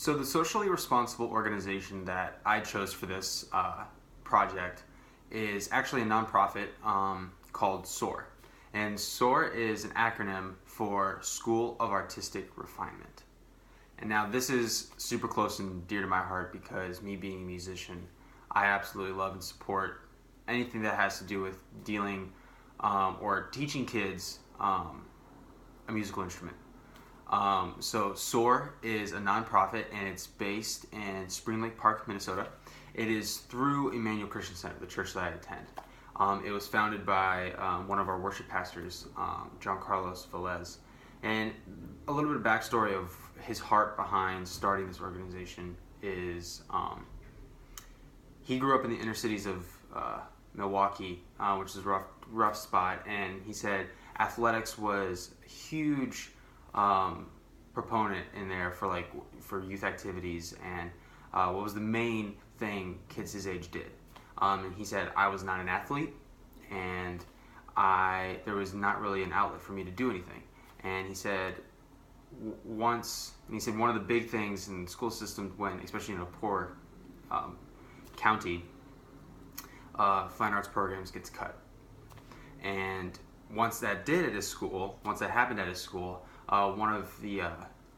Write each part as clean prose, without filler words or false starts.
So the socially responsible organization that I chose for this project is actually a nonprofit called SOAR. And SOAR is an acronym for School of Artistic Refinement. And now this is super close and dear to my heart because me being a musician, I absolutely love and support anything that has to do with dealing or teaching kids a musical instrument. So SOAR is a nonprofit and it's based in Spring Lake Park, Minnesota. It is through Emmanuel Christian Center, the church that I attend. It was founded by one of our worship pastors, John Carlos Velez. And a little bit of backstory of his heart behind starting this organization is he grew up in the inner cities of Milwaukee, which is a rough spot, and he said athletics was a huge proponent in there for youth activities, and what was the main thing kids his age did. And he said, I was not an athlete, and there was not really an outlet for me to do anything. And he said one of the big things in the school system, especially in a poor county, fine arts programs gets cut. And once that happened at his school, one of the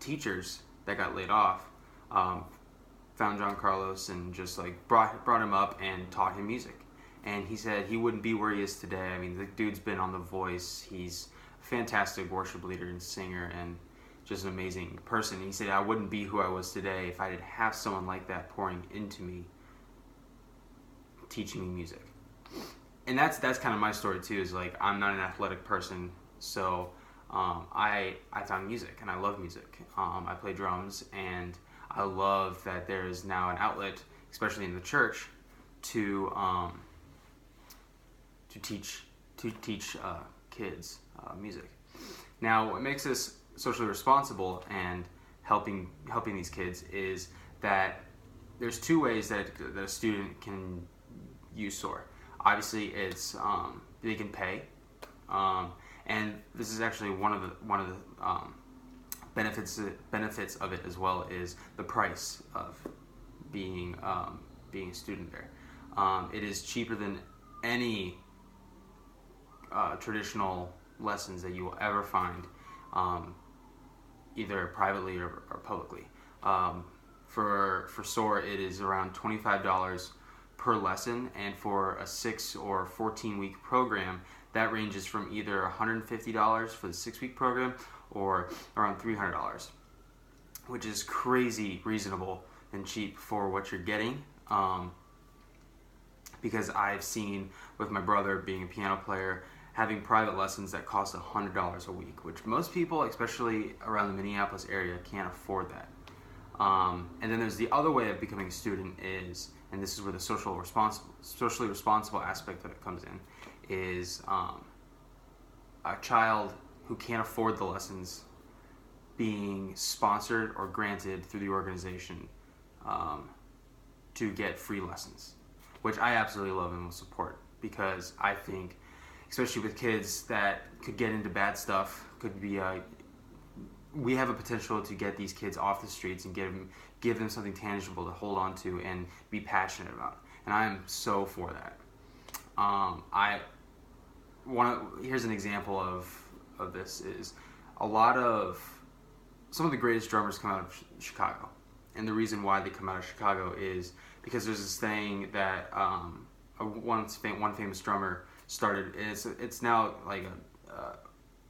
teachers that got laid off found John Carlos and just brought him up and taught him music. And he said he wouldn't be where he is today. I mean, the dude's been on The Voice. He's a fantastic worship leader and singer and just an amazing person. And he said I wouldn't be who I was today if I didn't have someone like that pouring into me, teaching me music. And that's kind of my story too, is I'm not an athletic person, so I found music and I love music. I play drums, and I love that there is now an outlet, especially in the church, to teach kids music. Now, what makes us socially responsible and helping these kids is that there's two ways that a student can use SOAR. Obviously, it's they can pay, and this is actually one of the benefits of it as well, is the price of being a student there. It is cheaper than any traditional lessons that you will ever find, either privately or publicly. For SOAR, it is around $25 per lesson, and for a 6 or 14-week program, that ranges from either $150 for the 6-week program or around $300, which is crazy reasonable and cheap for what you're getting. Because I've seen with my brother being a piano player, having private lessons that cost $100 a week, which most people, especially around the Minneapolis area, can't afford that. And then there's the other way of becoming a student is, and this is where the socially responsible aspect of it comes in, is a child who can't afford the lessons being sponsored or granted through the organization to get free lessons, which I absolutely love and will support, because I think, especially with kids that could get into bad stuff, we have a potential to get these kids off the streets and give them something tangible to hold on to and be passionate about. And I am so for that. Here's an example of this is some of the greatest drummers come out of Chicago. And the reason why they come out of Chicago is because there's this thing that one famous drummer started. It's now like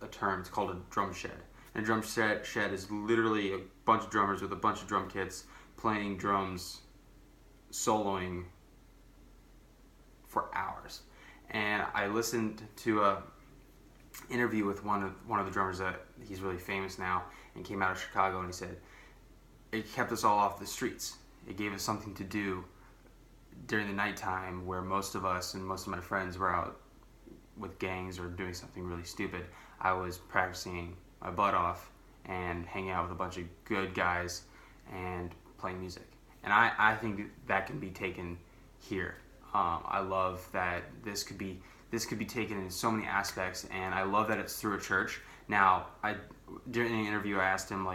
a term. It's called a drum shed. And a drum shed is literally a bunch of drummers with a bunch of drum kits playing drums, soloing for hours. And I listened to a interview with one of the drummers that he's really famous now and came out of Chicago, and he said it kept us all off the streets. It gave us something to do during the nighttime where most of us and most of my friends were out with gangs or doing something really stupid. I was practicing my butt off and hanging out with a bunch of good guys and playing music. And I think that can be taken here. I love that this could be taken in so many aspects, and I love that it's through a church. Now, during the interview, I asked him,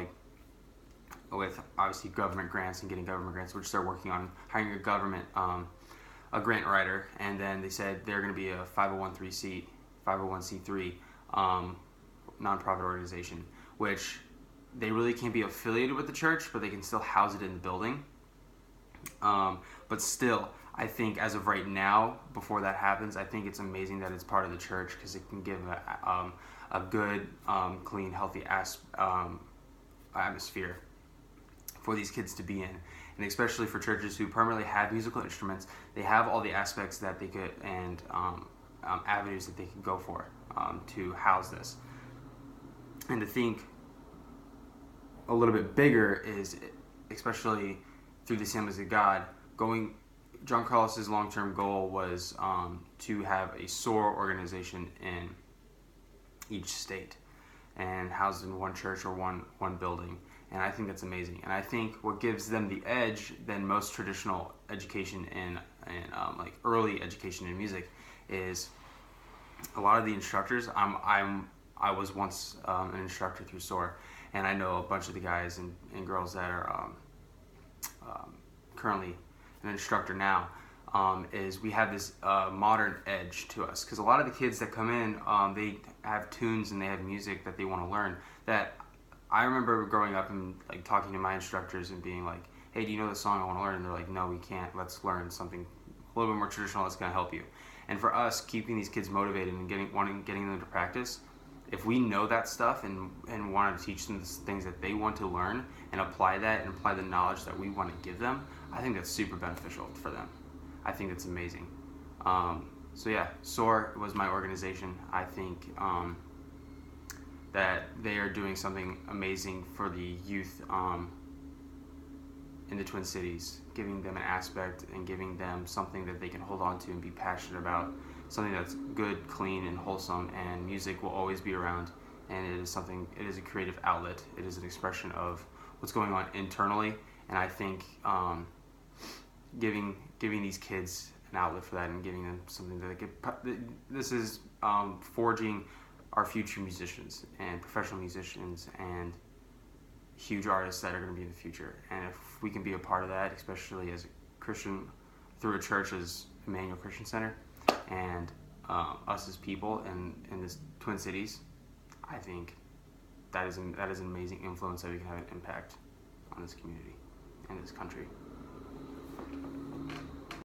with obviously government grants and getting government grants, which they're working on hiring a grant writer, and then they said they're going to be a 501c3 nonprofit organization, which they really can't be affiliated with the church, but they can still house it in the building. But still, I think as of right now, before that happens, I think it's amazing that it's part of the church, because it can give a good, clean, healthy atmosphere for these kids to be in. And especially for churches who primarily have musical instruments, they have all the aspects that they could, and avenues that they could go for to house this. And to think a little bit bigger is, especially through the Assemblies of God, John Carlos's long-term goal was to have a SOAR organization in each state and housed in one church or one building. And I think that's amazing. And I think what gives them the edge than most traditional education in like early education in music is a lot of the instructors. I was once an instructor through SOAR, and I know a bunch of the guys and girls that are currently an instructor now. Is we have this modern edge to us, because a lot of the kids that come in, they have tunes and they have music that they want to learn. That I remember growing up and like talking to my instructors and being like, "Hey, do you know the song I want to learn?" And they're like, "No, we can't. Let's learn something a little bit more traditional that's going to help you." And for us, keeping these kids motivated and getting them to practice, if we know that stuff and want to teach them the things that they want to learn and apply that and apply the knowledge that we want to give them, I think that's super beneficial for them. I think it's amazing. So yeah, SOAR was my organization. I think that they are doing something amazing for the youth in the Twin Cities, giving them an aspect and giving them something that they can hold on to and be passionate about, something that's good, clean, and wholesome. And music will always be around, and it is a creative outlet. It is an expression of what's going on internally, and I think giving these kids an outlet for that and giving them something that they could, this is forging our future musicians and professional musicians and huge artists that are going to be in the future. And if we can be a part of that, especially as a Christian through a church as Emmanuel Christian Center, and us as people in this Twin Cities, I think that is an amazing influence that we can have an impact on this community and this country.